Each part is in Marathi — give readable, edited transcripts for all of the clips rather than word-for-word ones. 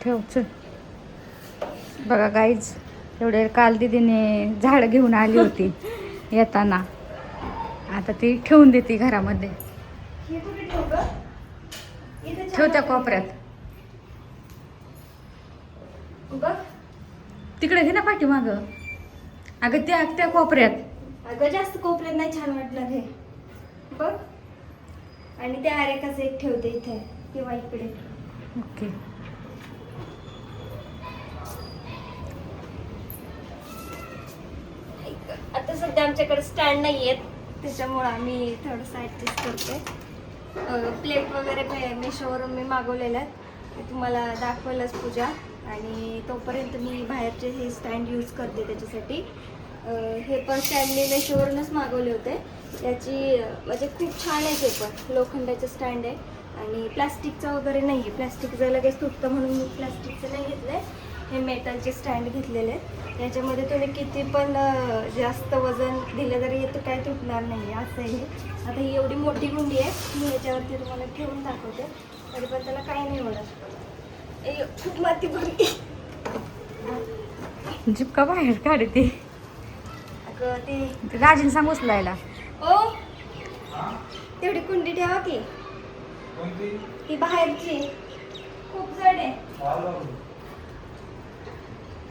ठेव चल. बघा गाईज, एवढे काल दीदीने झाड घेऊन आली होती येताना. आता ती ठेवून देते घरामध्ये. ठेव त्या कोपऱ्यात. बघ तिकडे घे ना पाठीमाग. अगं त्या कोपऱ्यात. अगं जास्त कोपऱ्यात नाही छान वाटणार हे. बघ, आणि त्या आरेकाचं एक ठेवते इथे किंवा इकडे. ओके. आता सध्या आमच्याकडे स्टँड नाही आहेत, त्याच्यामुळे आम्ही थोडंसं ॲडजस्ट करते. प्लेट वगैरे मेशोवरून मी मागवलेलं आहे, ते तुम्हाला दाखवलंच पूजा. आणि तोपर्यंत मी बाहेरचे हे स्टँड यूज करते त्याच्यासाठी. हे पण स्टँड मी मेशोवरूनच मागवले होते. याची म्हणजे खूप छान आहे. ते पण लोखंडाचं स्टँड आहे आणि प्लास्टिकचं वगैरे नाही आहे. प्लास्टिकचं लगेच तुटतं म्हणून मी प्लास्टिकचं नाही घेतलं आहे. हे मेटलचे स्टँड घेतलेले आहेत. याच्यामध्ये तुम्ही किती पण जास्त वजन दिलं तरी येतं, काय तुटणार नाही आहे असं आहे. आता ही एवढी मोठी गुंडी आहे, मी याच्यावरती तुम्हाला ठेवून दाखवते, तरी पण त्याला काही नाही होणार. खूप माती भरली. जिपका बाहेर काढते. अगं ते राजीने सांग उचलायला. ओ तेवढी कुंडी ठेवा की. ती बाहेरची खूप जड आहे.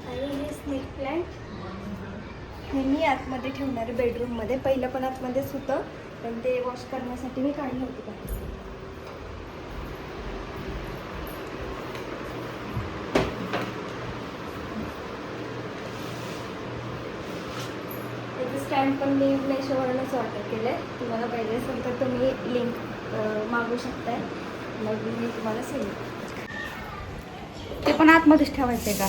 आणि हे स्नेक प्लांट हे मी आतमध्ये ठेवणार आहे बेडरूममध्ये. पहिलं पण आतमध्येच होतं, पण ते वॉश करण्यासाठी मी काढलं होतं बाहेर. स्टँड पण मी मेशोवरूनच ऑर्डर केलं आहे. तुम्हाला पाहिजे असेल तर तुम्ही लिंक मागू शकताय, मग मी तुम्हाला सेंड करते. ते पण आतमध्येच ठेवायचं आहे का?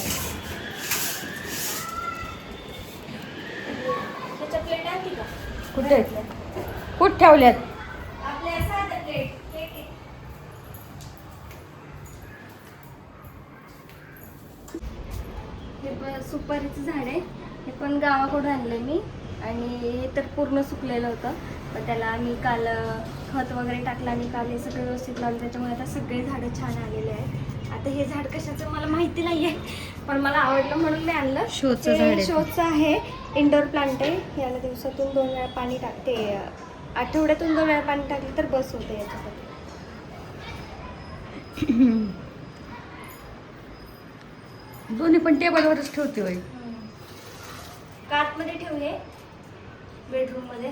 त्याच्या प्लेट आणली का? कुठे कुठे ठेवल्यात? आपल्या साध्या प्लेट. हे पण सुपारीचं झाड आहे. हे पण गावाकडून आणलं मी, आणि हे तर पूर्ण सुकलेलं होतं, पण त्याला आम्ही काल खत वगैरे टाकलं आणि काल हे सगळं व्यवस्थित लावलं, त्याच्यामुळे आता सगळे झाडं छान आलेले आहेत. आता हे झाड कशाचं मला माहिती नाही आहे, पण मला आवडलं म्हणून मी आणलं. शोचं झाड आहे. शोचं आहे, इंडोर प्लांट आहे. याला दिवसातून 2 वेळा पाणी टाकते, आठवड्यातून 2 वेळा पाणी टाकलं तर बस होते याच्यासाठी. दोन्ही पण टेबलवरच ठेवते होय. आतमध्ये ठेवूये बेडरूम मध्ये.